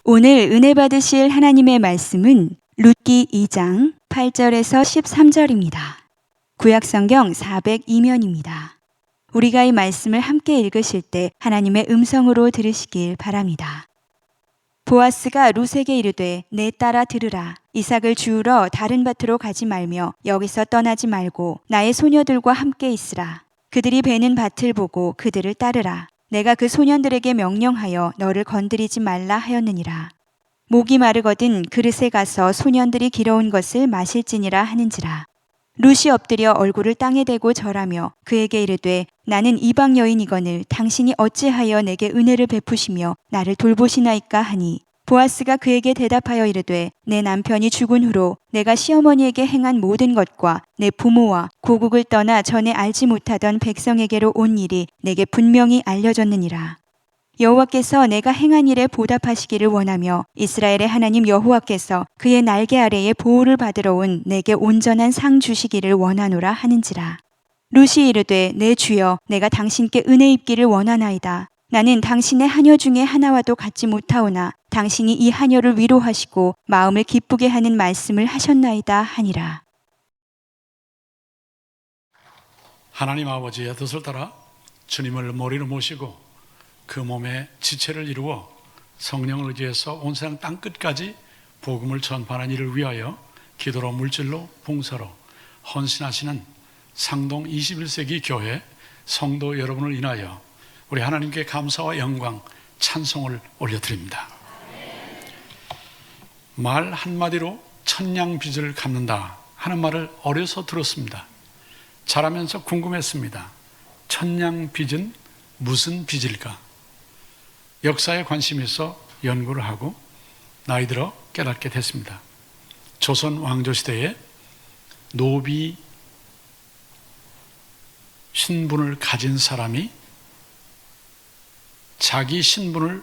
오늘 은혜 받으실 하나님의 말씀은 룻기 2장 8절에서 13절입니다. 구약성경 402면입니다. 우리가 이 말씀을 함께 읽으실 때 하나님의 음성으로 들으시길 바랍니다. 보아스가 룻에게 이르되 내 딸아 들으라. 이삭을 주우러 다른 밭으로 가지 말며 여기서 떠나지 말고 나의 소녀들과 함께 있으라. 그들이 베는 밭을 보고 그들을 따르라. 내가 그 소년들에게 명령하여 너를 건드리지 말라 하였느니라. 목이 마르거든 그릇에 가서 소년들이 길어온 것을 마실지니라 하는지라. 룻이 엎드려 얼굴을 땅에 대고 절하며 그에게 이르되 나는 이방 여인이거늘 당신이 어찌하여 내게 은혜를 베푸시며 나를 돌보시나이까 하니, 보아스가 그에게 대답하여 이르되 내 남편이 죽은 후로 내가 시어머니에게 행한 모든 것과 내 부모와 고국을 떠나 전에 알지 못하던 백성에게로 온 일이 내게 분명히 알려졌느니라. 여호와께서 내가 행한 일에 보답하시기를 원하며 이스라엘의 하나님 여호와께서 그의 날개 아래에 보호를 받으러 온 내게 온전한 상 주시기를 원하노라 하는지라. 룻이 이르되 내 주여 내가 당신께 은혜 입기를 원하나이다. 나는 당신의 하녀 중에 하나와도 같지 못하오나 당신이 이 하녀를 위로하시고 마음을 기쁘게 하는 말씀을 하셨나이다 하니라. 하나님 아버지의 뜻을 따라 주님을 머리로 모시고 그 몸에 지체를 이루어 성령을 의지해서 온 세상 땅끝까지 복음을 전파하는 일을 위하여 기도로 물질로 봉사로 헌신하시는 상동 21세기 교회 성도 여러분을 인하여 우리 하나님께 감사와 영광, 찬송을 올려드립니다. 말 한마디로 천냥빚을 갚는다 하는 말을 어려서 들었습니다. 자라면서 궁금했습니다. 천냥빚은 무슨 빚일까? 역사에 관심이 있어 연구를 하고 나이 들어 깨닫게 됐습니다. 조선 왕조시대에 노비 신분을 가진 사람이 자기 신분을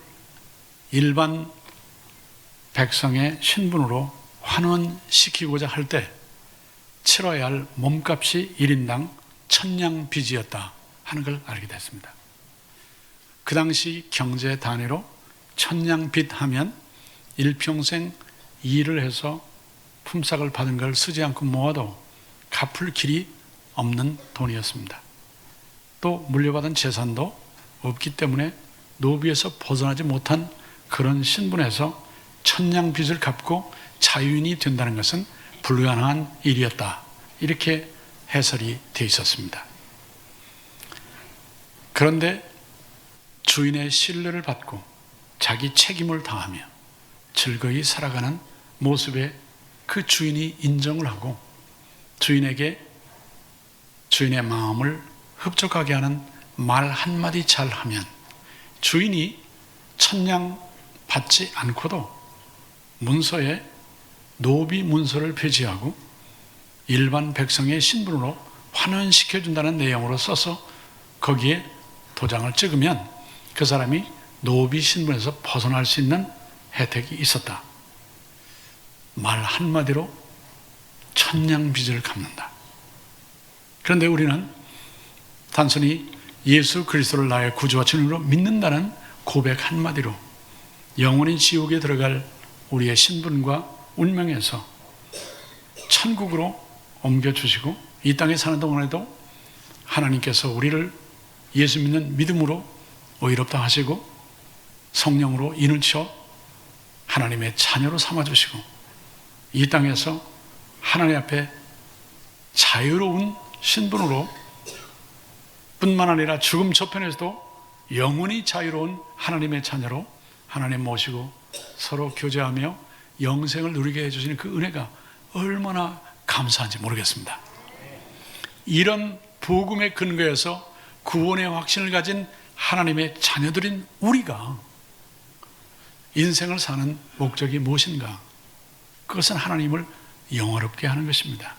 일반 백성의 신분으로 환원시키고자 할 때 치러야 할 몸값이 1인당 천냥빚이었다 하는 걸 알게 됐습니다. 그 당시 경제 단위로 천냥빚 하면 일평생 일을 해서 품삯을 받은 걸 쓰지 않고 모아도 갚을 길이 없는 돈이었습니다. 또 물려받은 재산도 없기 때문에 노비에서 벗어나지 못한 그런 신분에서 천냥빚을 갚고 자유인이 된다는 것은 불가능한 일이었다. 이렇게 해설이 되어 있었습니다. 그런데 주인의 신뢰를 받고 자기 책임을 다하며 즐거이 살아가는 모습에 그 주인이 인정을 하고 주인에게 주인의 마음을 흡족하게 하는 말 한마디 잘하면 주인이 천냥 받지 않고도 문서에 노비 문서를 폐지하고 일반 백성의 신분으로 환원시켜준다는 내용으로 써서 거기에 도장을 찍으면 그 사람이 노비 신분에서 벗어날 수 있는 혜택이 있었다. 말 한마디로 천냥빚을 갚는다. 그런데 우리는 단순히 예수 그리스도를 나의 구주와 주님으로 믿는다는 고백 한마디로 영원히 지옥에 들어갈 우리의 신분과 운명에서 천국으로 옮겨주시고 이 땅에 사는 동안에도 하나님께서 우리를 예수 믿는 믿음으로 의롭다 하시고 성령으로 인을 쳐 하나님의 자녀로 삼아주시고 이 땅에서 하나님 앞에 자유로운 신분으로 뿐만 아니라 죽음 저편에서도 영원히 자유로운 하나님의 자녀로 하나님 모시고 서로 교제하며 영생을 누리게 해주시는 그 은혜가 얼마나 감사한지 모르겠습니다. 이런 복음의 근거에서 구원의 확신을 가진 하나님의 자녀들인 우리가 인생을 사는 목적이 무엇인가? 그것은 하나님을 영화롭게 하는 것입니다.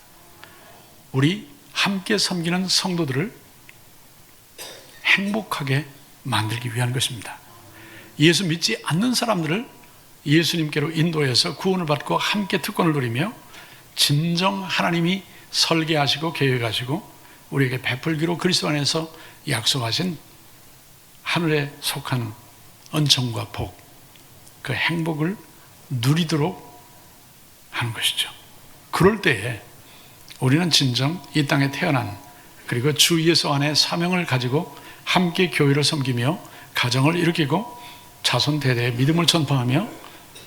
우리 함께 섬기는 성도들을 행복하게 만들기 위한 것입니다. 예수 믿지 않는 사람들을 예수님께로 인도해서 구원을 받고 함께 특권을 누리며 진정 하나님이 설계하시고 계획하시고 우리에게 베풀기로 그리스도 안에서 약속하신 하늘에 속한 은총과 복, 그 행복을 누리도록 하는 것이죠. 그럴 때에 우리는 진정 이 땅에 태어난, 그리고 주 예수 안에 사명을 가지고 함께 교회를 섬기며 가정을 일으키고 자손 대대에 믿음을 전파하며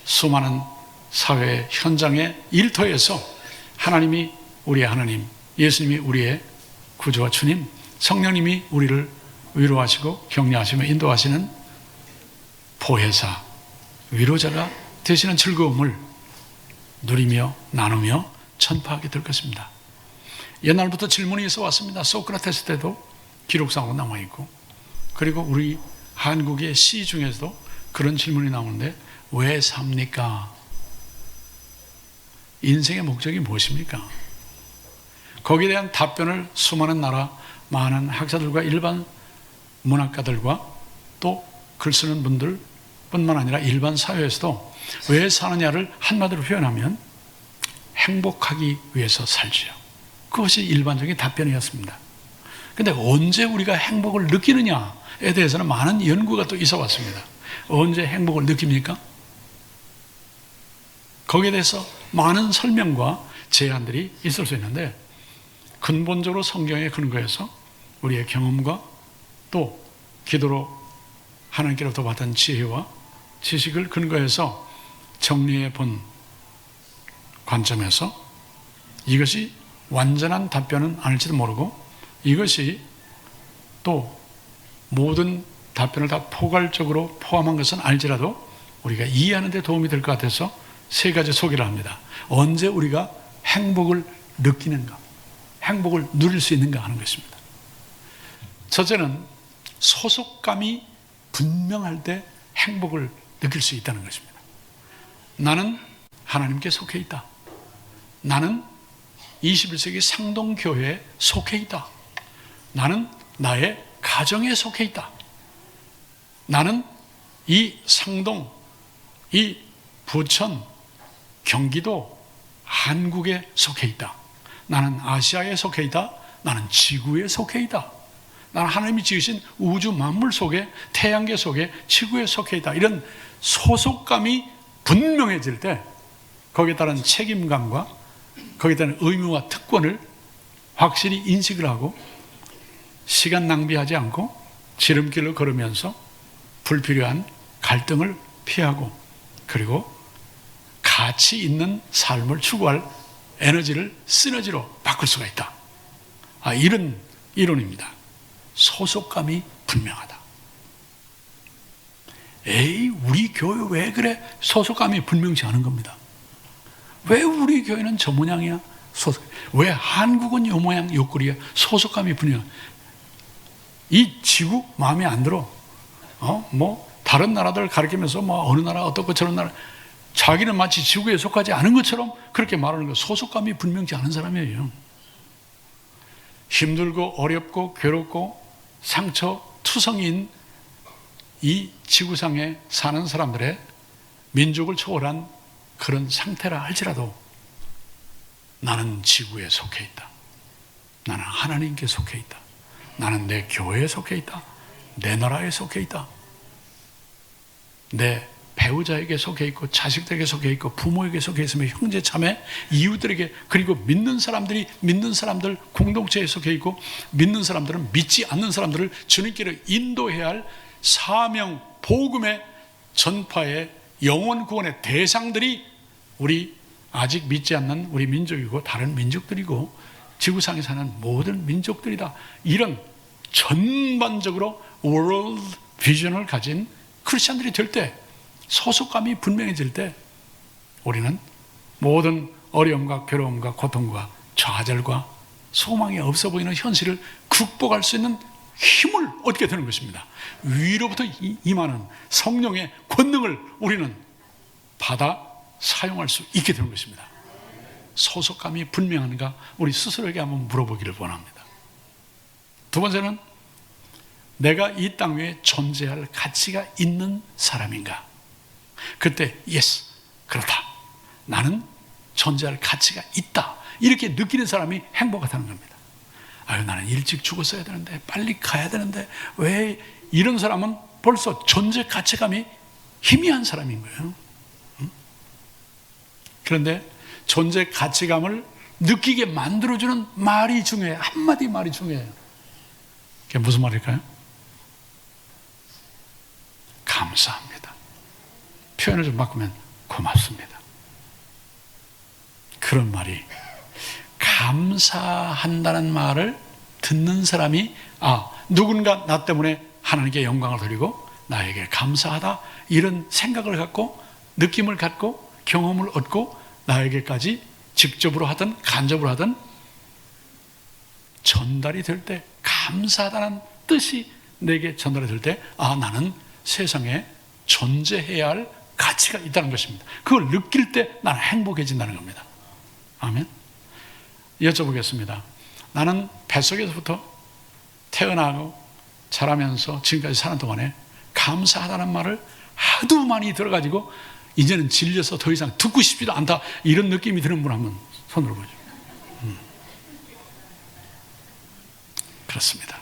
수많은 사회 현장의 일터에서 하나님이 우리의 하나님, 예수님이 우리의 구주와 주님, 성령님이 우리를 위로하시고 격려하시며 인도하시는 보혜사, 위로자가 되시는 즐거움을 누리며 나누며 전파하게 될 것입니다. 옛날부터 질문이 있어 왔습니다. 소크라테스 때도 기록상으로 남아있고, 그리고 우리 한국의 시 중에서도 그런 질문이 나오는데, 왜 삽니까? 인생의 목적이 무엇입니까? 거기에 대한 답변을 수많은 나라, 많은 학자들과 일반 문학가들과 또 글 쓰는 분들 뿐만 아니라 일반 사회에서도 왜 사느냐를 한마디로 표현하면 행복하기 위해서 살지요. 그것이 일반적인 답변이었습니다. 그런데 언제 우리가 행복을 느끼느냐에 대해서는 많은 연구가 또 있어 왔습니다. 언제 행복을 느낍니까? 거기에 대해서 많은 설명과 제안들이 있을 수 있는데, 근본적으로 성경에 근거해서 우리의 경험과 또 기도로 하나님께로부터 받은 지혜와 지식을 근거해서 정리해 본 관점에서 이것이 완전한 답변은 아닐지도 모르고, 이것이 또 모든 답변을 다 포괄적으로 포함한 것은 알지라도 우리가 이해하는 데 도움이 될 것 같아서 세 가지 소개를 합니다. 언제 우리가 행복을 느끼는가, 행복을 누릴 수 있는가 하는 것입니다. 첫째는 소속감이 분명할 때 행복을 느낄 수 있다는 것입니다. 나는 하나님께 속해 있다. 나는 21세기 상동교회에 속해 있다. 나는 나의 가정에 속해 있다. 나는 이 상동, 이 부천, 경기도, 한국에 속해 있다. 나는 아시아에 속해 있다. 나는 지구에 속해 있다. 나는 하나님이 지으신 우주 만물 속에, 태양계 속에, 지구에 속해 있다. 이런 소속감이 분명해질 때 거기에 따른 책임감과 거기에 따른 의무와 특권을 확실히 인식을 하고 시간 낭비하지 않고 지름길을 걸으면서 불필요한 갈등을 피하고, 그리고 가치 있는 삶을 추구할 에너지를 시너지로 바꿀 수가 있다. 이런 이론입니다. 소속감이 분명하다. 에이, 우리 교회 왜 그래? 소속감이 분명치 않은 겁니다. 왜 우리 교회는 저 모양이야? 왜 한국은 요 모양 요 꼴이야? 소속감이 분명. 이 지구 마음에 안 들어. 다른 나라들 가리키면서 어느 나라 어떻고 저런 나라, 자기는 마치 지구에 속하지 않은 것처럼 그렇게 말하는 거, 소속감이 분명치 않은 사람이에요. 힘들고 어렵고 괴롭고 상처투성이인 이 지구상에 사는 사람들의 민족을 초월한 그런 상태라 할지라도 나는 지구에 속해 있다. 나는 하나님께 속해 있다. 나는 내 교회에 속해 있다. 내 나라에 속해 있다. 내 배우자에게 속해 있고, 자식들에게 속해 있고, 부모에게 속해 있으며, 형제 자매, 이웃들에게, 그리고 믿는 사람들이 믿는 사람들 공동체에 속해 있고, 믿는 사람들은 믿지 않는 사람들을 주님께로 인도해야 할 사명, 복음의 전파의 영원 구원의 대상들이 우리 아직 믿지 않는 우리 민족이고 다른 민족들이고 지구상에 사는 모든 민족들이다. 이런 전반적으로 월드 비전을 가진 크리스천들이 될 때, 소속감이 분명해질 때 우리는 모든 어려움과 괴로움과 고통과 좌절과 소망이 없어 보이는 현실을 극복할 수 있는 힘을 얻게 되는 것입니다. 위로부터 임하는 성령의 권능을 우리는 받아 사용할 수 있게 되는 것입니다. 소속감이 분명한가 우리 스스로에게 한번 물어보기를 원합니다. 두 번째는 내가 이 땅 위에 존재할 가치가 있는 사람인가? 그때 예스, 그렇다. 나는 존재할 가치가 있다. 이렇게 느끼는 사람이 행복하다는 겁니다. 나는 일찍 죽었어야 되는데, 빨리 가야 되는데, 왜? 이런 사람은 벌써 존재 가치감이 희미한 사람인 거예요. 그런데 존재 가치감을 느끼게 만들어주는 말이 중요해요. 한마디 말이 중요해요. 그게 무슨 말일까요? 감사합니다. 표현을 좀 바꾸면 고맙습니다. 그런 말이, 감사한다는 말을 듣는 사람이 누군가 나 때문에 하나님께 영광을 돌리고 나에게 감사하다, 이런 생각을 갖고 느낌을 갖고 경험을 얻고 나에게까지 직접으로 하든 간접으로 하든 전달이 될 때, 감사하다는 뜻이 내게 전달이 될 때, 나는 세상에 존재해야 할 가치가 있다는 것입니다. 그걸 느낄 때 나는 행복해진다는 겁니다. 아멘. 여쭤보겠습니다. 나는 뱃속에서부터 태어나고 자라면서 지금까지 사는 동안에 감사하다는 말을 하도 많이 들어가지고 이제는 질려서 더 이상 듣고 싶지도 않다, 이런 느낌이 드는 분 한번 손 들어보죠. 그렇습니다.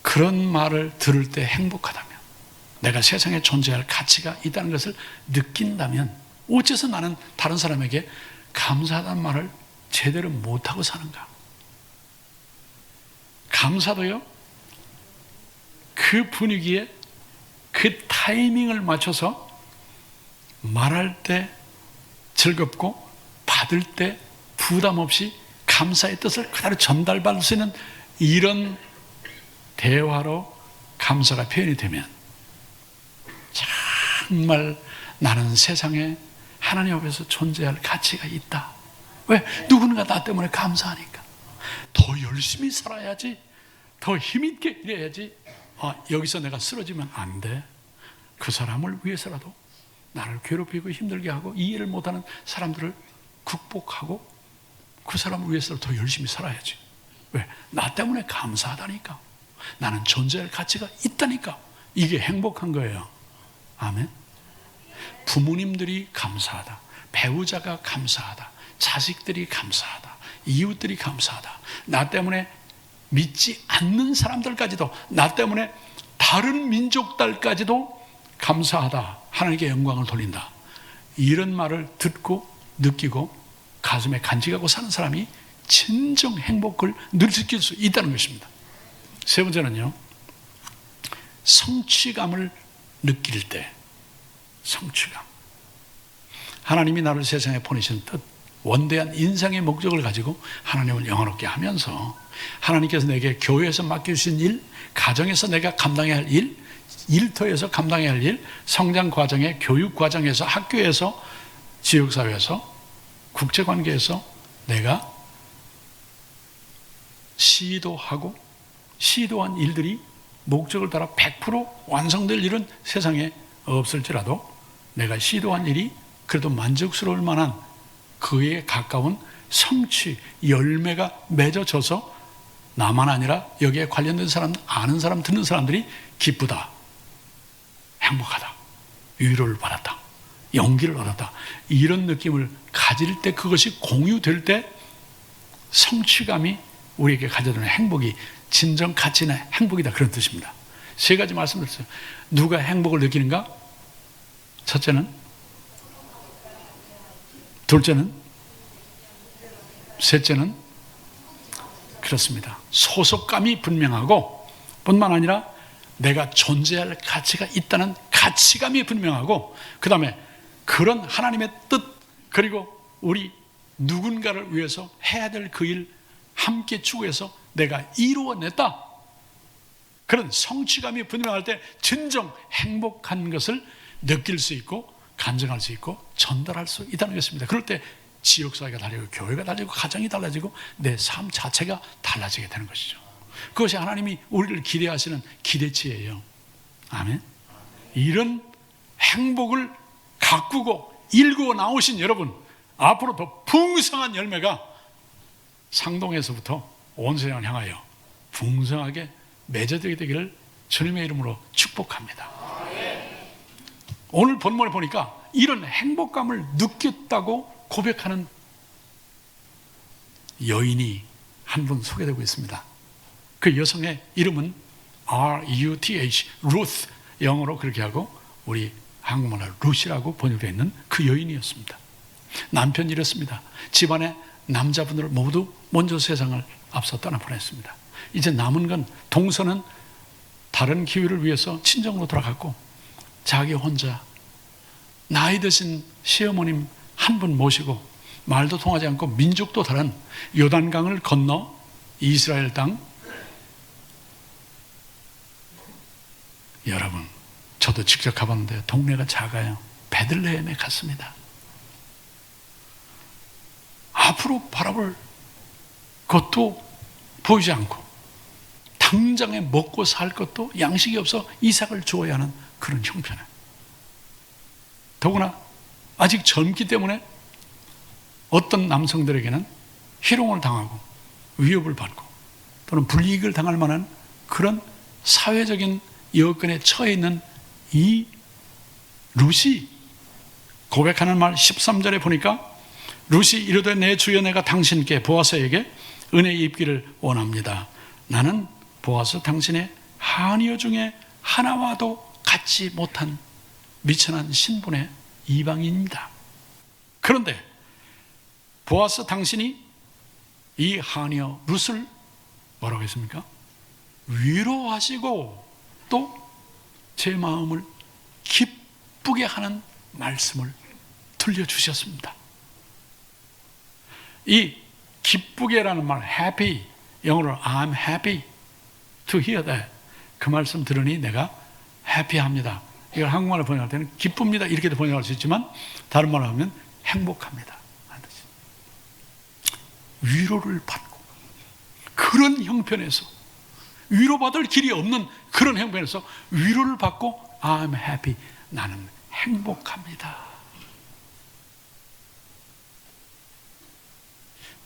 그런 말을 들을 때 행복하다면, 내가 세상에 존재할 가치가 있다는 것을 느낀다면, 어째서 나는 다른 사람에게 감사하다는 말을 제대로 못하고 사는가? 감사도요, 그 분위기에 그 타이밍을 맞춰서 말할 때 즐겁고 받을 때 부담 없이 감사의 뜻을 그대로 전달받을 수 있는 이런 대화로 감사가 표현이 되면, 정말 나는 세상에 하나님 앞에서 존재할 가치가 있다. 왜? 누군가 나 때문에 감사하니까. 더 열심히 살아야지, 더 힘있게 일해야지. 여기서 내가 쓰러지면 안 돼. 그 사람을 위해서라도, 나를 괴롭히고 힘들게 하고 이해를 못하는 사람들을 극복하고 그 사람을 위해서라도 더 열심히 살아야지. 왜? 나 때문에 감사하다니까. 나는 존재할 가치가 있다니까. 이게 행복한 거예요. 아멘. 부모님들이 감사하다, 배우자가 감사하다, 자식들이 감사하다, 이웃들이 감사하다, 나 때문에 믿지 않는 사람들까지도, 나 때문에 다른 민족들까지도 감사하다, 하나님께 영광을 돌린다, 이런 말을 듣고 느끼고 가슴에 간직하고 사는 사람이 진정 행복을 느낄 수 있다는 것입니다. 세 번째는요, 성취감을 느낄 때. 성취감. 하나님이 나를 세상에 보내신 뜻, 원대한 인생의 목적을 가지고 하나님을 영화롭게 하면서, 하나님께서 내게 교회에서 맡겨주신 일, 가정에서 내가 감당해야 할 일, 일터에서 감당해야 할 일, 성장 과정에, 교육 과정에서, 학교에서, 지역사회에서, 국제관계에서 내가 시도한 일들이 목적을 따라 100% 완성될 일은 세상에 없을지라도, 내가 시도한 일이 그래도 만족스러울 만한 그에 가까운 성취, 열매가 맺어져서 나만 아니라 여기에 관련된 사람, 아는 사람, 듣는 사람들이 기쁘다, 행복하다, 위로를 받았다, 용기를 얻었다, 이런 느낌을 가질 때, 그것이 공유될 때 성취감이 우리에게 가져다는 행복이 진정 가치 있는 행복이다, 그런 뜻입니다. 세 가지 말씀드렸어요. 누가 행복을 느끼는가? 첫째는, 둘째는, 셋째는, 그렇습니다. 소속감이 분명하고, 뿐만 아니라 내가 존재할 가치가 있다는 가치감이 분명하고, 그 다음에 그런 하나님의 뜻, 그리고 우리 누군가를 위해서 해야 될 그 일 함께 추구해서 내가 이루어냈다, 그런 성취감이 분명할 때 진정 행복한 것을 느낄 수 있고 간증할 수 있고 전달할 수 있다는 것입니다. 그럴 때 지역사회가 달라지고 교회가 달라지고 가정이 달라지고 내 삶 자체가 달라지게 되는 것이죠. 그것이 하나님이 우리를 기대하시는 기대치예요. 아멘. 이런 행복을 가꾸고 일구어 나오신 여러분, 앞으로 더 풍성한 열매가 상동에서부터 온 세상을 향하여 풍성하게 맺어지게 되기를 주님의 이름으로 축복합니다. 오늘 본문을 보니까 이런 행복감을 느꼈다고 고백하는 여인이 한 분 소개되고 있습니다. 그 여성의 이름은 RUTH, 루트, 영어로 그렇게 하고 우리 한국말로 루시라고 번역되어 있는 그 여인이었습니다. 남편이 이랬습니다. 집안의 남자분들 모두 먼저 세상을 앞서 떠나보냈습니다. 이제 남은 건 동서는 다른 기회를 위해서 친정으로 돌아갔고 자기 혼자 나이 드신 시어머님 한 분 모시고 말도 통하지 않고 민족도 다른 요단강을 건너 이스라엘 땅, 여러분 저도 직접 가봤는데 동네가 작아요. 베들레헴에 갔습니다. 앞으로 바라볼 것도 보이지 않고 당장에 먹고 살 것도 양식이 없어 이삭을 주어야 하는 그런 형편에, 더구나 아직 젊기 때문에 어떤 남성들에게는 희롱을 당하고 위협을 받고 또는 불이익을 당할 만한 그런 사회적인 여건에 처해 있는 이 룻이 고백하는 말 13절에 보니까 룻이 이르되 내 주여 내가 당신께 보아스에게 은혜 입기를 원합니다. 나는 보아스 당신의 하녀 중에 하나와도 같지 못한 미천한 신분의 이방인입니다. 그런데 보아스 당신이 이 하녀 룻을 뭐라고 했습니까? 위로하시고 또 제 마음을 기쁘게 하는 말씀을 들려주셨습니다. 이 기쁘게라는 말 happy, 영어로 I'm happy to hear that. 그 말씀 들으니 내가 해피합니다. 이걸 한국말로 번역할 때는 기쁩니다 이렇게도 번역할 수 있지만 다른 말로 하면 행복합니다. 위로를 받고 그런 형편에서 위로받을 길이 없는 그런 형편에서 위로를 받고 I'm happy, 나는 행복합니다.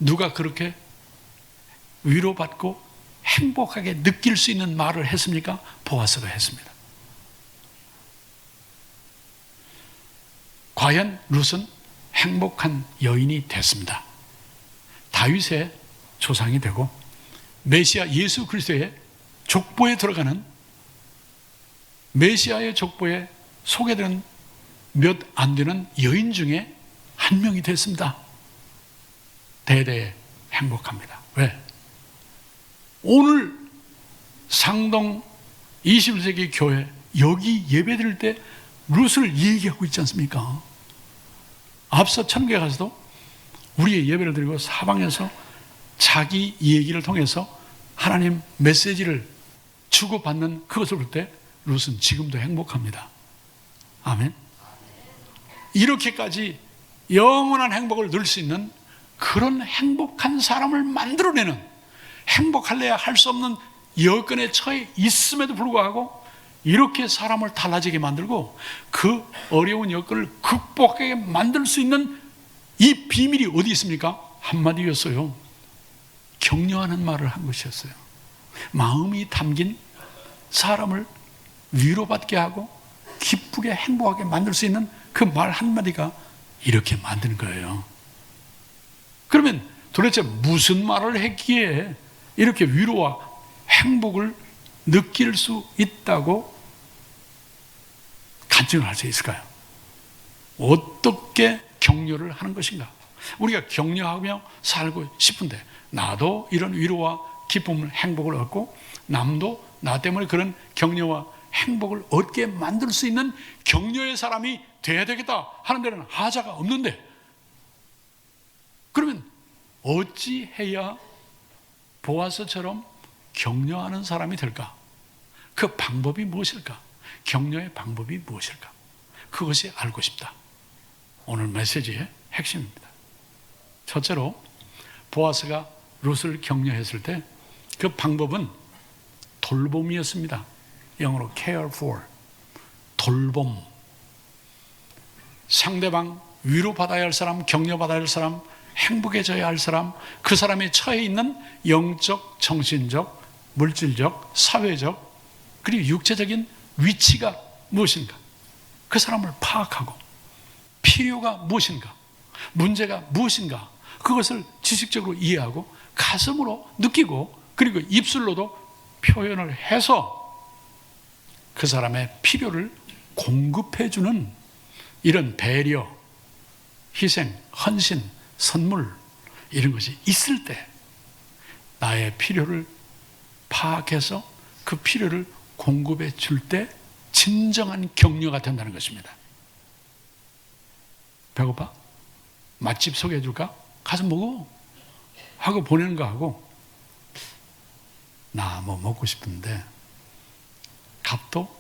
누가 그렇게 위로받고 행복하게 느낄 수 있는 말을 했습니까? 보아스가 했습니다. 과연 룻은 행복한 여인이 됐습니다. 다윗의 조상이 되고 메시아 예수 그리스도의 족보에 들어가는 메시아의 족보에 소개되는 몇 안 되는 여인 중에 한 명이 됐습니다. 대대 행복합니다. 왜? 오늘 상동 21세기 교회 여기 예배드릴 때 룻을 얘기하고 있지 않습니까? 앞서 천국에 가서도 우리의 예배를 드리고 사방에서 자기 얘기를 통해서 하나님 메시지를 주고받는 그것을 볼 때 룻은 지금도 행복합니다. 아멘. 이렇게까지 영원한 행복을 누릴 수 있는 그런 행복한 사람을 만들어내는, 행복할래야 할 수 없는 여건에 처해 있음에도 불구하고 이렇게 사람을 달라지게 만들고 그 어려운 여건을 극복하게 만들 수 있는 이 비밀이 어디 있습니까? 한마디였어요. 격려하는 말을 한 것이었어요. 마음이 담긴 사람을 위로받게 하고 기쁘게 행복하게 만들 수 있는 그 말 한마디가 이렇게 만드는 거예요. 그러면 도대체 무슨 말을 했기에 이렇게 위로와 행복을 느낄 수 있다고 간증을 할 수 있을까요? 어떻게 격려를 하는 것인가? 우리가 격려하며 살고 싶은데 나도 이런 위로와 기쁨을, 행복을 얻고 남도 나 때문에 그런 격려와 행복을 얻게 만들 수 있는 격려의 사람이 돼야 되겠다 하는 데는 하자가 없는데, 그러면 어찌 해야 보아스처럼 격려하는 사람이 될까? 그 방법이 무엇일까? 격려의 방법이 무엇일까? 그것이 알고 싶다. 오늘 메시지의 핵심입니다. 첫째로 보아스가 룻을 격려했을 때 그 방법은 돌봄이었습니다. 영어로 care for, 돌봄. 상대방 위로받아야 할 사람, 격려받아야 할 사람, 행복해져야 할 사람, 그 사람이 처해 있는 영적, 정신적, 물질적, 사회적, 그리고 육체적인 위치가 무엇인가? 그 사람을 파악하고 필요가 무엇인가? 문제가 무엇인가? 그것을 지식적으로 이해하고 가슴으로 느끼고 그리고 입술로도 표현을 해서 그 사람의 필요를 공급해주는 이런 배려, 희생, 헌신, 선물 이런 것이 있을 때 나의 필요를 파악해서 그 필요를 공급해 줄 때 진정한 격려가 된다는 것입니다. 배고파? 맛집 소개해 줄까? 가서 먹어 하고 보내는 거하고 나 뭐 먹고 싶은데 값도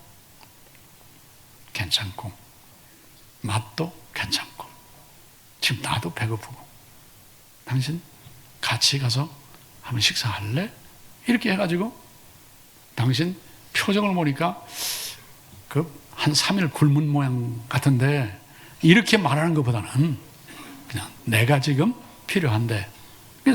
괜찮고 맛도 괜찮고 지금 나도 배고프고 당신 같이 가서 한번 식사할래? 이렇게 해가지고 당신 표정을 보니까 그 한 3일 굶은 모양 같은데 이렇게 말하는 것보다는 그냥 내가 지금 필요한데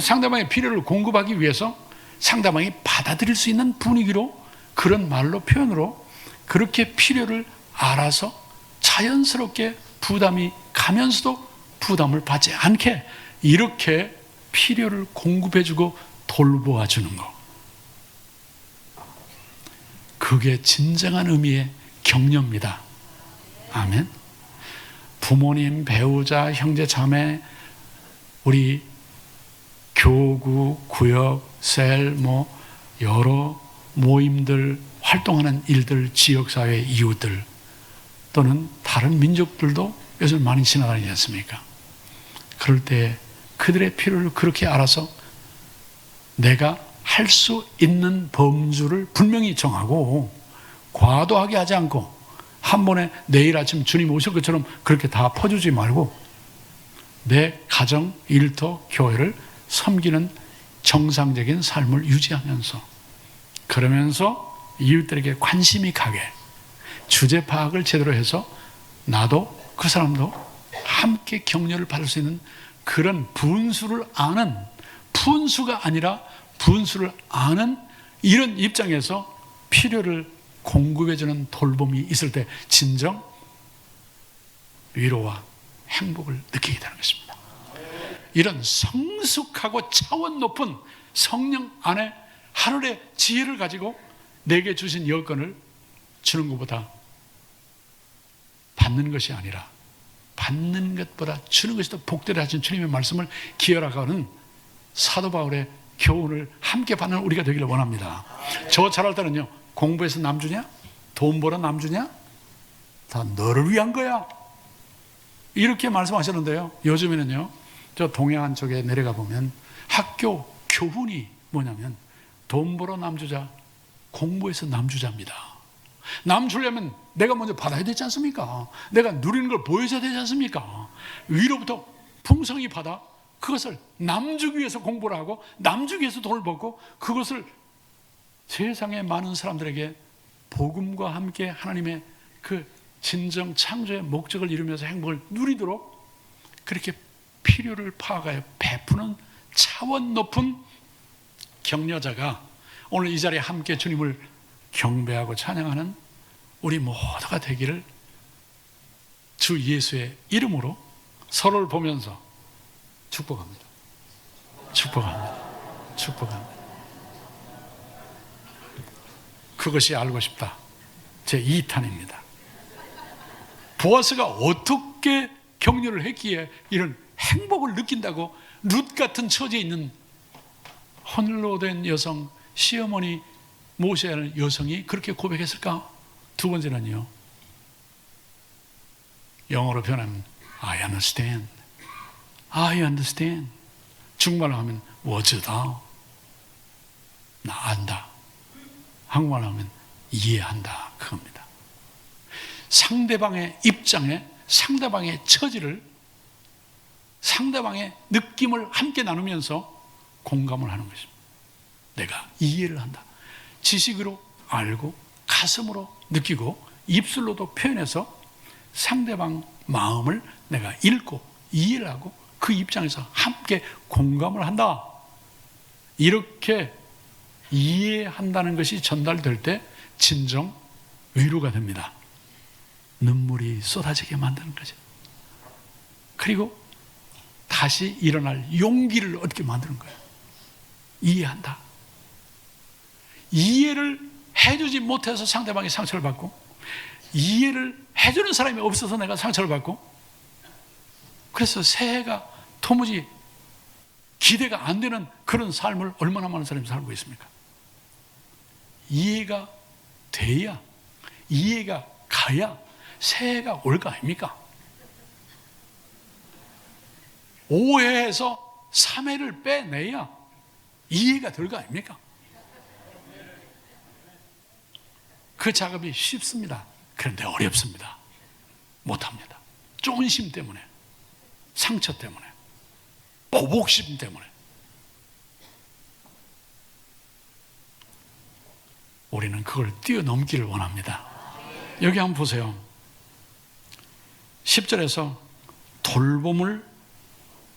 상대방의 필요를 공급하기 위해서 상대방이 받아들일 수 있는 분위기로 그런 말로 표현으로 그렇게 필요를 알아서 자연스럽게 부담이 가면서도 부담을 받지 않게 이렇게 필요를 공급해주고 돌보아주는 것, 그게 진정한 의미의 격려입니다. 아멘. 부모님, 배우자, 형제, 자매, 우리 교구, 구역, 셀, 여러 모임들, 활동하는 일들, 지역사회 이웃들 또는 다른 민족들도 요즘 많이 지나다니지 않습니까? 그럴 때 그들의 필요를 그렇게 알아서 내가 할 수 있는 범주를 분명히 정하고 과도하게 하지 않고 한 번에 내일 아침 주님 오실 것처럼 그렇게 다 퍼주지 말고 내 가정, 일터, 교회를 섬기는 정상적인 삶을 유지하면서 그러면서 이웃들에게 관심이 가게 주제 파악을 제대로 해서 나도 그 사람도 함께 격려를 받을 수 있는 그런 분수를 아는, 푼수가 아니라 분수를 아는 이런 입장에서 필요를 공급해주는 돌봄이 있을 때 진정 위로와 행복을 느끼게 되는 것입니다. 이런 성숙하고 차원 높은 성령 안에 하늘의 지혜를 가지고 내게 주신 여건을 주는 것보다 받는 것이 아니라 받는 것보다 주는 것이 더 복되다 하신 주님의 말씀을 기억하는 사도 바울의 교훈을 함께 받는 우리가 되기를 원합니다. 저 잘할 때는요, 공부해서 남 주냐? 돈 벌어 남 주냐? 다 너를 위한 거야. 이렇게 말씀하셨는데요, 요즘에는요, 저 동해안 쪽에 내려가 보면 학교 교훈이 뭐냐면 돈 벌어 남 주자, 공부해서 남 주자입니다. 남 주려면 내가 먼저 받아야 되지 않습니까? 내가 누리는 걸 보여줘야 되지 않습니까? 위로부터 풍성히 받아 그것을 남 주기 위해서 공부를 하고 남 주기 위해서 돈을 벌고 그것을 세상의 많은 사람들에게 복음과 함께 하나님의 그 진정 창조의 목적을 이루면서 행복을 누리도록 그렇게 필요를 파악하여 베푸는 차원 높은 격려자가 오늘 이 자리에 함께 주님을 경배하고 찬양하는 우리 모두가 되기를 주 예수의 이름으로 서로를 보면서 축복합니다. 축복합니다. 축복합니다. 그것이 알고 싶다. 제 2탄입니다. 보아스가 어떻게 격려를 했기에 이런 행복을 느낀다고 룻 같은 처지에 있는 혼혈로 된 여성, 시어머니 모셔야 하는 여성이 그렇게 고백했을까? 두 번째는요, 영어로 표현하면 I understand. I understand. 중국말로 하면 我知道. 나 안다. 한국말로 하면 이해한다. 그겁니다. 상대방의 입장에 상대방의 처지를 상대방의 느낌을 함께 나누면서 공감을 하는 것입니다. 내가 이해를 한다. 지식으로 알고 가슴으로 느끼고 입술로도 표현해서 상대방 마음을 내가 읽고 이해를 하고 그 입장에서 함께 공감을 한다. 이렇게 이해한다는 것이 전달될 때 진정 위로가 됩니다. 눈물이 쏟아지게 만드는 거죠. 그리고 다시 일어날 용기를 얻게 만드는 거예요. 이해한다. 이해를 해주지 못해서 상대방이 상처를 받고, 이해를 해주는 사람이 없어서 내가 상처를 받고, 그래서 새해가 도무지 기대가 안 되는 그런 삶을 얼마나 많은 사람이 살고 있습니까? 이해가 돼야, 이해가 가야 새해가 올 거 아닙니까? 오해에서 3회를 빼내야 이해가 될 거 아닙니까? 그 작업이 쉽습니다. 그런데 어렵습니다. 못합니다. 쫀심 때문에, 상처 때문에, 보복심 때문에. 우리는 그걸 뛰어넘기를 원합니다. 여기 한번 보세요. 10절에서 돌봄을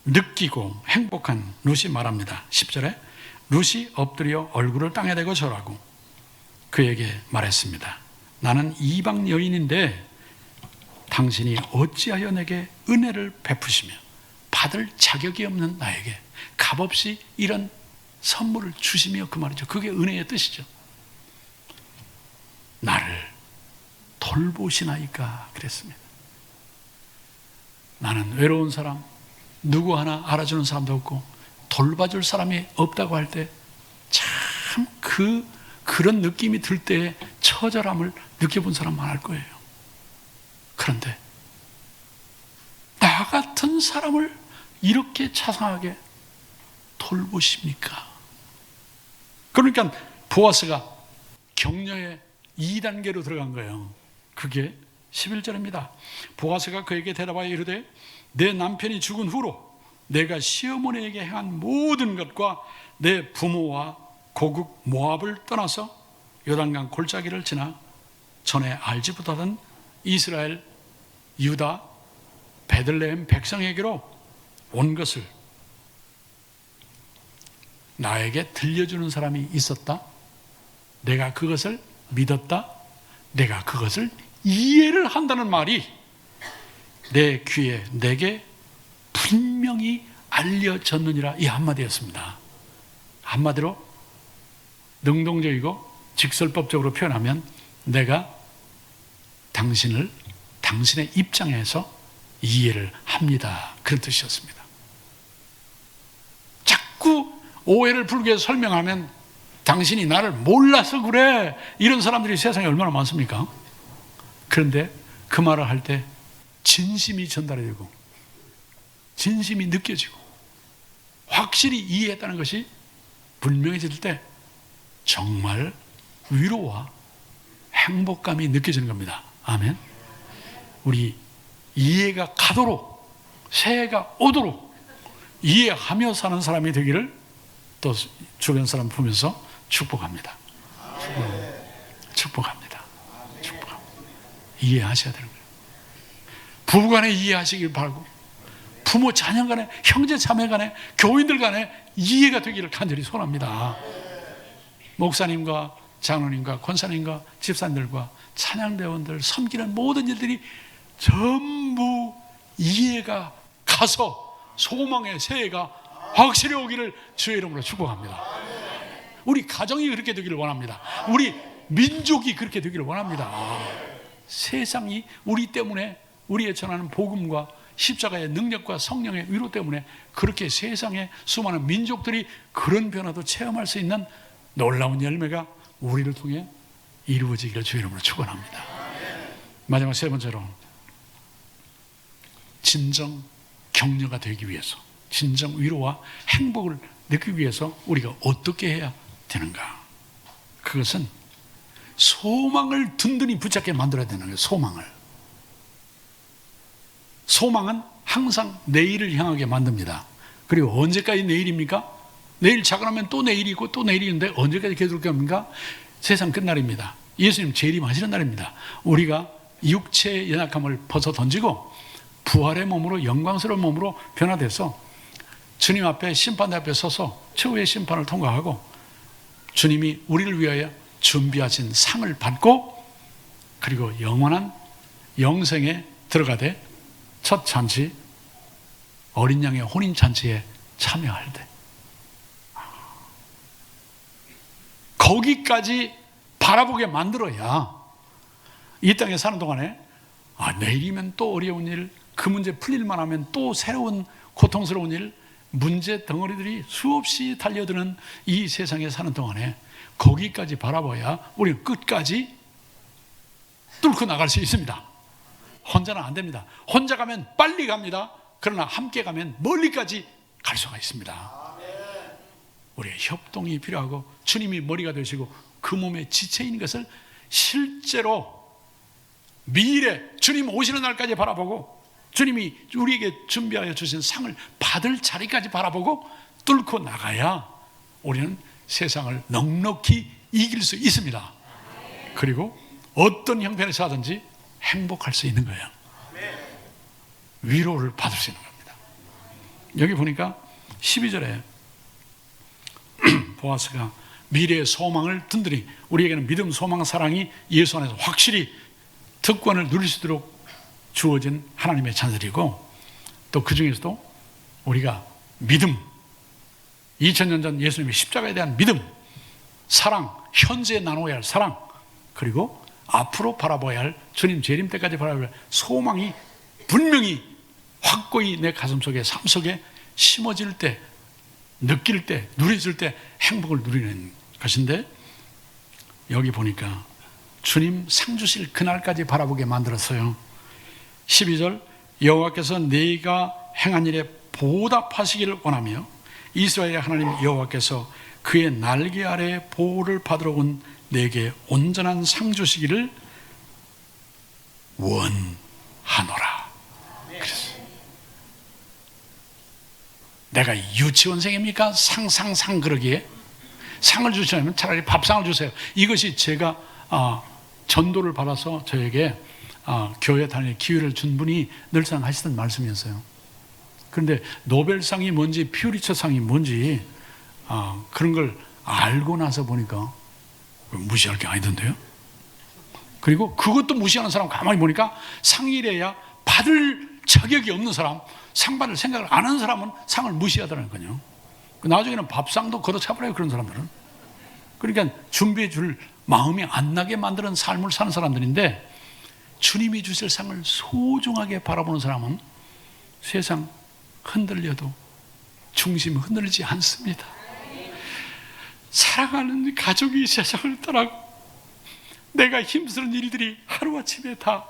느끼고 행복한 룻이 말합니다. 10절에 룻이 엎드려 얼굴을 땅에 대고 절하고 그에게 말했습니다. 나는 이방 여인인데 당신이 어찌하여 내게 은혜를 베푸시며 받을 자격이 없는 나에게 값없이 이런 선물을 주시며, 그 말이죠. 그게 은혜의 뜻이죠. 나를 돌보시나이까 그랬습니다. 나는 외로운 사람, 누구 하나 알아주는 사람도 없고 돌봐줄 사람이 없다고 할 때 참 그런 느낌이 들 때의 처절함을 느껴본 사람 많을 거예요. 그런데 나 같은 사람을 이렇게 자상하게 돌보십니까? 그러니까 보아스가 격려의 2단계로 들어간 거예요. 그게 11절입니다. 보아스가 그에게 대답하여 이르되 내 남편이 죽은 후로 내가 시어머니에게 행한 모든 것과 내 부모와 고국 모압을 떠나서 요단강 골짜기를 지나 전에 알지 못하던 이스라엘, 유다, 베들레헴 백성에게로 온 것을 나에게 들려주는 사람이 있었다. 내가 그것을 믿었다. 내가 그것을 이해를 한다는 말이 내 귀에 내게 분명히 알려졌느니라, 이 한마디였습니다. 한마디로 능동적이고 직설법적으로 표현하면 내가 당신을 당신의 입장에서 이해를 합니다, 그런 뜻이었습니다. 자꾸 오해를 풀기 위해서 설명하면 당신이 나를 몰라서 그래, 이런 사람들이 세상에 얼마나 많습니까? 그런데 그 말을 할 때 진심이 전달이 되고 진심이 느껴지고 확실히 이해했다는 것이 분명해질 때 정말 위로와 행복감이 느껴지는 겁니다. 아멘. 우리 이해가 가도록, 새해가 오도록 이해하며 사는 사람이 되기를 또 주변 사람 보면서 축복합니다. 축복합니다. 축복합니다. 이해하셔야 되는 거예요. 부부간에 이해하시길 바라고, 부모 자녀 간에, 형제 자매 간에, 교인들 간에 이해가 되기를 간절히 소원합니다. 목사님과 장로님과 권사님과 집사님들과 찬양대원들, 섬기는 모든 일들이 전부 이해가 가서 소망의 새해가 확실히 오기를 주의 이름으로 축복합니다. 우리 가정이 그렇게 되기를 원합니다. 우리 민족이 그렇게 되기를 원합니다. 세상이 우리 때문에, 우리의 전하는 복음과 십자가의 능력과 성령의 위로 때문에 그렇게 세상의 수많은 민족들이 그런 변화도 체험할 수 있는 놀라운 열매가 우리를 통해 이루어지기를 주의 이름으로 축원합니다. 마지막 세 번째로, 진정 격려가 되기 위해서, 진정 위로와 행복을 느끼기 위해서 우리가 어떻게 해야 되는가? 그것은 소망을 든든히 붙잡게 만들어야 되는 거예요. 소망은 항상 내일을 향하게 만듭니다. 그리고 언제까지 내일입니까? 내일 자고나면 또 내일이 있고 또 내일이 있는데 언제까지 계속 겁니까? 세상 끝날입니다. 예수님 재림하시는 날입니다. 우리가 육체의 연약함을 벗어 던지고 부활의 몸으로, 영광스러운 몸으로 변화돼서 주님 앞에, 심판대 앞에 서서 최후의 심판을 통과하고 주님이 우리를 위하여 준비하신 상을 받고, 그리고 영원한 영생에 들어가되 첫 잔치, 어린 양의 혼인 잔치에 참여할 때, 거기까지 바라보게 만들어야 이 땅에 사는 동안에 내일이면 또 어려운 일, 그 문제 풀릴만 하면 또 새로운 고통스러운 일, 문제 덩어리들이 수없이 달려드는 이 세상에 사는 동안에 거기까지 바라봐야 우리는 끝까지 뚫고 나갈 수 있습니다. 혼자는 안 됩니다. 혼자 가면 빨리 갑니다. 그러나 함께 가면 멀리까지 갈 수가 있습니다. 우리의 협동이 필요하고 주님이 머리가 되시고 그 몸의 지체인 것을 실제로 미래 주님 오시는 날까지 바라보고 주님이 우리에게 준비하여 주신 상을 받을 자리까지 바라보고 뚫고 나가야 우리는 세상을 넉넉히 이길 수 있습니다. 그리고 어떤 형편에서 하든지 행복할 수 있는 거예요. 위로를 받을 수 있는 겁니다. 여기 보니까 12절에 보아스가 미래의 소망을 든든히, 우리에게는 믿음, 소망, 사랑이 예수 안에서 확실히 특권을 누릴 수 있도록 주어진 하나님의 자녀들이고, 또 그 중에서도 우리가 믿음, 2000년 전 예수님의 십자가에 대한 믿음, 사랑, 현재에 나눠야 할 사랑, 그리고 앞으로 바라봐야 할 주님 재림 때까지 바라봐야 할 소망이 분명히 확고히 내 가슴속에, 삶 속에 심어질 때, 느낄 때, 누려질 때 행복을 누리는 것인데, 여기 보니까 주님 상 주실 그날까지 바라보게 만들었어요. 12절, 여호와께서 네가 행한 일에 보답하시기를 원하며 이스라엘의 하나님 여호와께서 그의 날개 아래 보호를 받으러 온 내게 온전한 상 주시기를 원하노라. 그랬어요. 내가 유치원생입니까? 상 그러기에 상을 주시면 차라리 밥상을 주세요. 이것이 제가 전도를 받아서 저에게 교회 다닐 기회를 준 분이 늘상 하시던 말씀이었어요. 그런데 노벨상이 뭔지 퓨리처상이 뭔지 그런 걸 알고 나서 보니까 무시할 게 아니던데요. 그리고 그것도 무시하는 사람 가만히 보니까 상이래야 받을 자격이 없는 사람, 상 받을 생각을 안 하는 사람은 상을 무시하더라니까요. 나중에는 밥상도 걷어차버려요, 그런 사람들은. 그러니까 준비해 줄 마음이 안 나게 만드는 삶을 사는 사람들인데, 주님이 주실 상을 소중하게 바라보는 사람은 세상 흔들려도 중심이 흔들리지 않습니다. 사랑하는 가족이 세상을 떠나고 내가 힘쓰는 일들이 하루아침에 다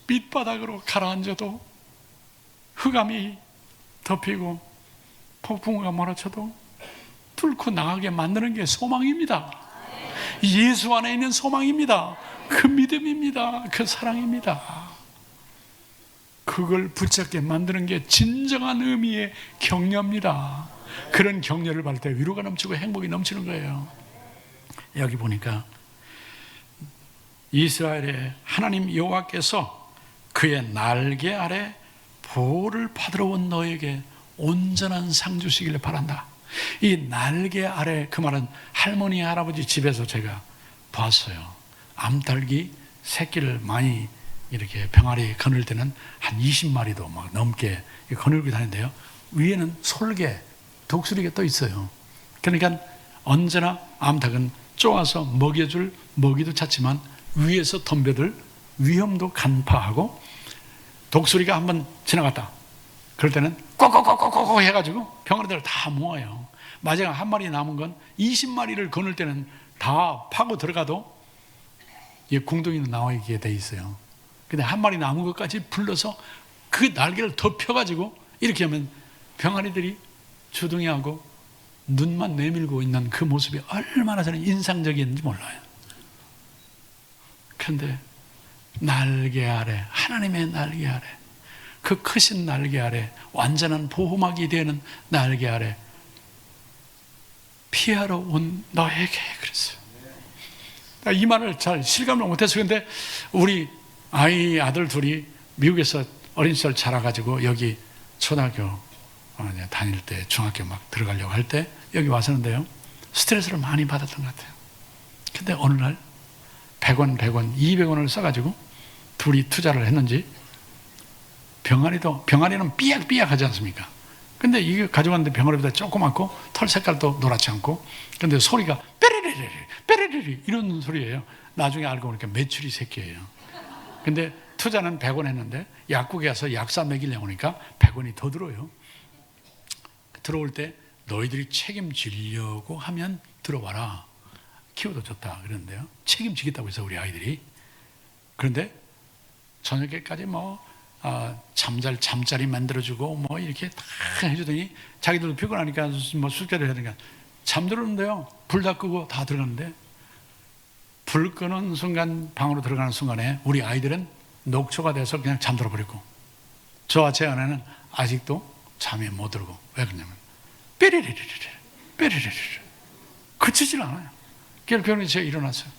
밑바닥으로 가라앉아도, 흑암이 덮이고 폭풍우가 몰아쳐도 뚫고 나가게 만드는 게 소망입니다. 예수 안에 있는 소망입니다. 그 믿음입니다. 그 사랑입니다. 그걸 붙잡게 만드는 게 진정한 의미의 격려입니다. 그런 격려를 받을 때 위로가 넘치고 행복이 넘치는 거예요. 여기 보니까 이스라엘의 하나님 여호와께서 그의 날개 아래 보호를 받으러 온 너에게 온전한 상 주시기를 바란다. 이 날개 아래, 그 말은 할머니 할아버지 집에서 제가 봤어요. 암탉이 새끼를 많이 이렇게 병아리 거늘 때는 한 20마리도 막 넘게 거늘고 다니는데요, 위에는 솔개, 독수리가 또 있어요. 그러니까 언제나 암탉은 쪼아서 먹여줄 먹이도 찾지만 위에서 덤벼들 위험도 간파하고, 독수리가 한번 지나갔다 그럴 때는 꼬꼬꼬꼬꼬 해가지고 병아리들을 다 모아요. 마지막 한 마리 남은 건 20마리를 거늘 때는 다 파고 들어가도 궁둥이는 나와 있게 돼 있어요. 근데 한 마리 남은 것까지 불러서 그 날개를 덮여가지고 이렇게 하면 병아리들이 주둥이하고 눈만 내밀고 있는 그 모습이 얼마나 저는 인상적이었는지 몰라요. 그런데 날개 아래, 하나님의 날개 아래, 그 크신 날개 아래, 완전한 보호막이 되는 날개 아래 피하러 온 너에게, 그랬어요. 이 말을 잘 실감을 못해서, 그런데 우리 아들 둘이 미국에서 어린 시절 자라가지고 여기 초등학교 다닐 때, 중학교 막 들어가려고 할 때 여기 와서는데요, 스트레스를 많이 받았던 것 같아요. 근데 어느 날 100원, 200원을 써가지고 둘이 투자를 했는지 병아리는 삐약삐약 하지 않습니까? 근데 이게 가져갔는데 병아리보다 조그맣고 털 색깔도 노랗지 않고, 근데 소리가 뾰레레레 뾰레레리 이런 소리예요. 나중에 알고 보니까 메추리 새끼예요. 근데 투자는 100원 했는데 약국에 가서 약사 먹이려고 하니까 100원이 더 들어요. 들어올 때 너희들이 책임지려고 하면 들어와라. 키워도 좋다 그러는데요. 책임지겠다고 해서 우리 아이들이. 그런데 저녁에까지 잠자리 만들어주고 이렇게 다 해주더니 자기들도 피곤하니까 숙제를 해야 되니까 잠들었는데요. 불 다 끄고 다 들어갔는데 불 끄는 순간 방으로 들어가는 순간에 우리 아이들은 녹초가 돼서 그냥 잠들어 버렸고 저와 제 아내는 아직도 잠이 못 들고 왜 그러냐면 뾰레레레레 뾰레레레 그치질 않아요. 결국에는 제가 일어났어요.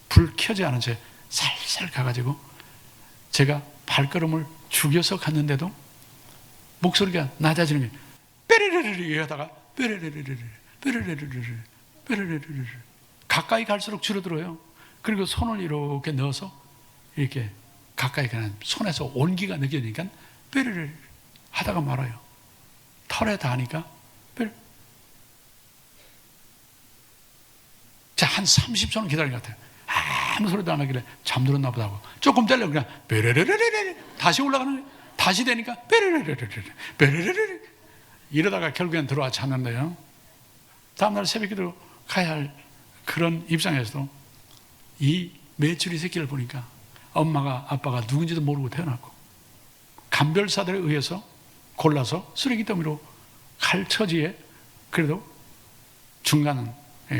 불 켜지 않은 채 살살 가가지고 제가 발걸음을 죽여서 갔는데도 목소리가 낮아지는 게 뾰레레레레 하다가 뾰레레레레 뾰레레레레 뾰레레레레 가까이 갈수록 줄어들어요. 그리고 손을 이렇게 넣어서 이렇게 가까이 가는 손에서 온기가 느껴지니까 뾰레레레 하다가 말아요. 털에 닿으니까 자, 한 30초는 기다린 것 같아요. 아무 소리도 안 하길래 잠들었나 보다 하고 조금 때려 그냥 뾰레레레레 다시 올라가는 거예요. 다시 되니까 뾰레레레레 뾰레레레 이러다가 결국엔 들어와 잤는데요. 다음날 새벽에도 가야 할 그런 입장에서도 이 메추리 새끼를 보니까 엄마가 아빠가 누군지도 모르고 태어났고 감별사들에 의해서 골라서 쓰레기 더미로 갈 처지에 그래도 중간은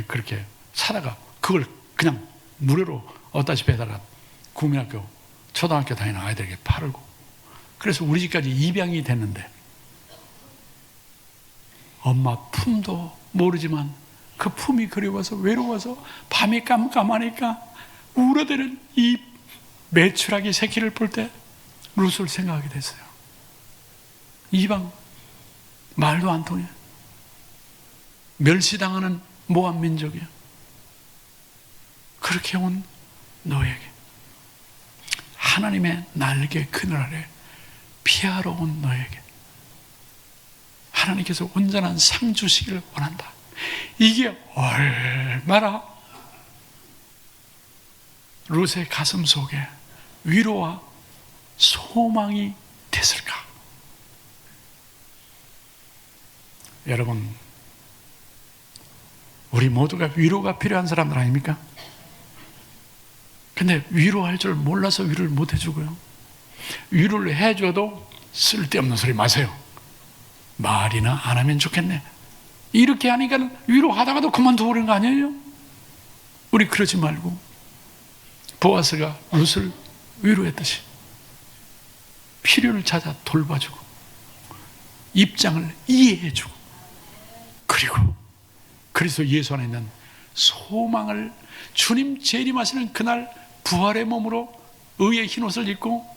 그렇게 살아가 그걸 그냥 무료로 어디다시피 해다가 국민학교 초등학교 다니는 아이들에게 팔고 그래서 우리 집까지 입양이 됐는데 엄마 품도 모르지만 그 품이 그리워서 외로워서 밤이 깜깜하니까 울어대는 이 메추라기 새끼를 볼 때 룻을 생각하게 됐어요. 이방 말도 안 통해 멸시당하는 모함 민족이야. 그렇게 온 너에게 하나님의 날개 그늘 아래 피하러 온 너에게 하나님께서 온전한 상 주시기를 원한다. 이게 얼마나 룻의 가슴 속에 위로와 소망이 됐을까. 여러분, 우리 모두가 위로가 필요한 사람들 아닙니까? 근데 위로할 줄 몰라서 위로를 못 해주고요. 위로를 해줘도 쓸데없는 소리 마세요. 말이나 안 하면 좋겠네. 이렇게 하니까 위로하다가도 그만둬버리는 거 아니에요? 우리 그러지 말고 보아스가 룻을 위로했듯이 필요를 찾아 돌봐주고 입장을 이해해주고 그리고 그리스도 예수 안에 있는 소망을 주님 재림하시는 그날 부활의 몸으로 의의 흰옷을 입고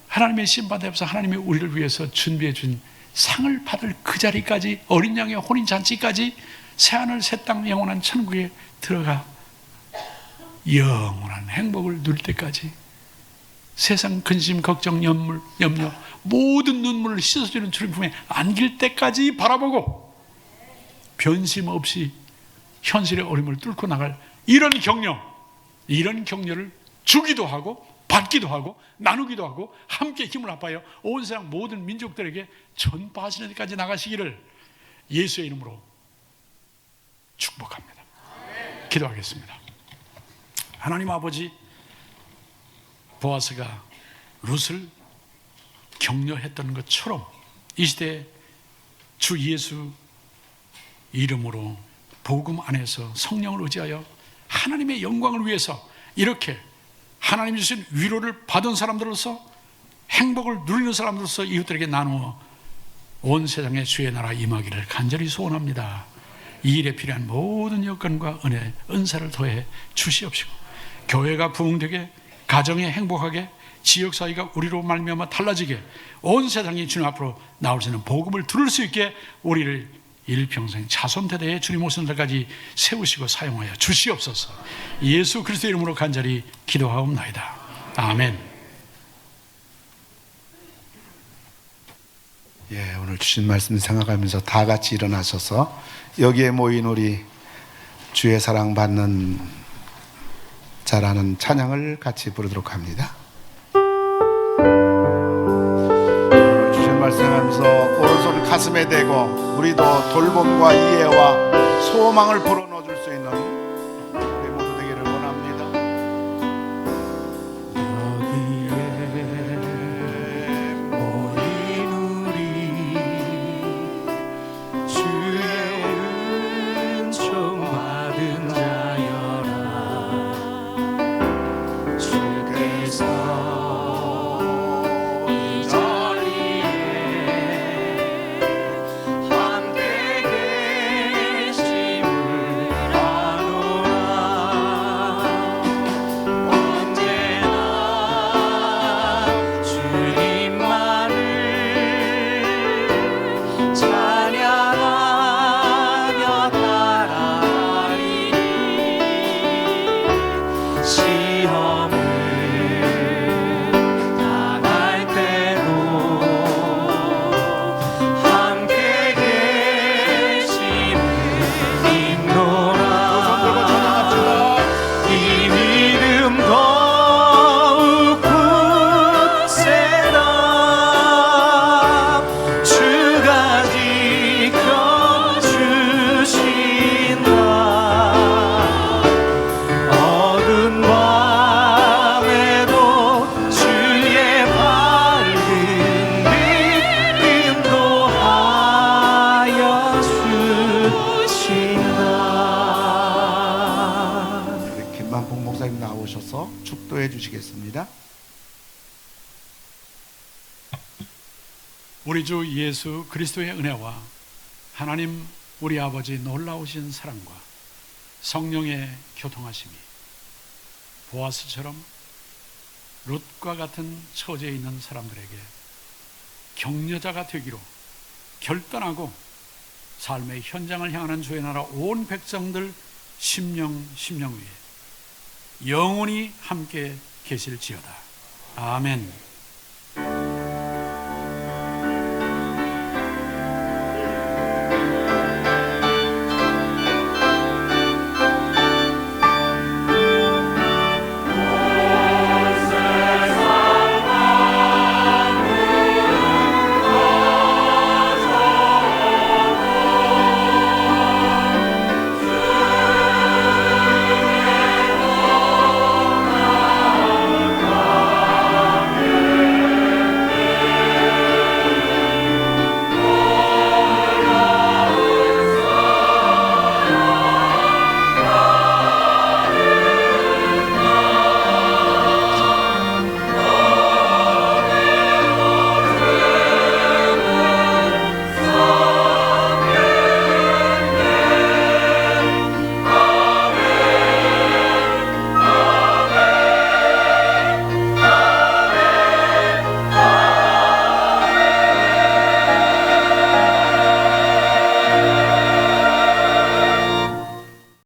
하나님의 심판 앞에서 하나님이 우리를 위해서 준비해 준 상을 받을 그 자리까지 어린 양의 혼인잔치까지 새하늘 새 땅 영원한 천국에 들어가 영원한 행복을 누릴 때까지 세상 근심 걱정 염려 모든 눈물을 씻어주는 주님 품에 안길 때까지 바라보고 변심 없이 현실의 어려움을 뚫고 나갈 이런 격려를 주기도 하고 받기도 하고 나누기도 하고 함께 힘을 합하여 온 세상 모든 민족들에게 전파하시는 데까지 나가시기를 예수의 이름으로 축복합니다. 기도하겠습니다. 하나님 아버지, 보아스가 룻을 격려했던 것처럼 이 시대에 주 예수 이름으로 복음 안에서 성령을 의지하여 하나님의 영광을 위해서 이렇게 하나님 주신 위로를 받은 사람들로서 행복을 누리는 사람들로서 이웃들에게 나누어 온 세상에 주의 나라 임하기를 간절히 소원합니다. 이 일에 필요한 모든 여건과 은혜, 은사를 더해 주시옵시고 교회가 부흥되게, 가정이 행복하게, 지역사회가 우리로 말미암아 달라지게, 온 세상이 주님 앞으로 나올 수 있는 복음을 들을 수 있게 우리를 일평생 자손대대에 주님 오시는 날까지 세우시고 사용하여 주시옵소서. 예수 그리스도 이름으로 간절히 기도하옵나이다. 아멘. 오늘 주신 말씀 생각하면서 다 같이 일어나셔서 여기에 모인 우리 주의 사랑받는 자라는 찬양을 같이 부르도록 합니다. 주신 말씀하면서 오른손을 가슴에 대고 우리도 돌봄과 이해와 소망을 불어넣어 줄 수 있는 우리 모두 되기를 원합니다. 여기에 모인 우리 주의 은총 받은 자여라. 주께서 이 자리에 함께 계심을 아노라. 언제나 주님만을 찬양하며 따라가리니 시험을 당할 때도 함께 계심을 믿노라. 이 믿음 더욱 굳세다. 주가 지켜주신다. 어두운 밤에도 주의 밝은 빛 인도하여 주신다. 우리 김만봉 목사님 나오셔서 축도해 주시겠습니다. 우리 주 예수 그리스도의 은혜와 하나님 우리 아버지 놀라우신 사랑과 성령의 교통하심이 보아스처럼 롯과 같은 처지에 있는 사람들에게 격려자가 되기로 결단하고 삶의 현장을 향하는 주의 나라 온 백성들 심령 위에 영원히 함께 계실지어다. 아멘.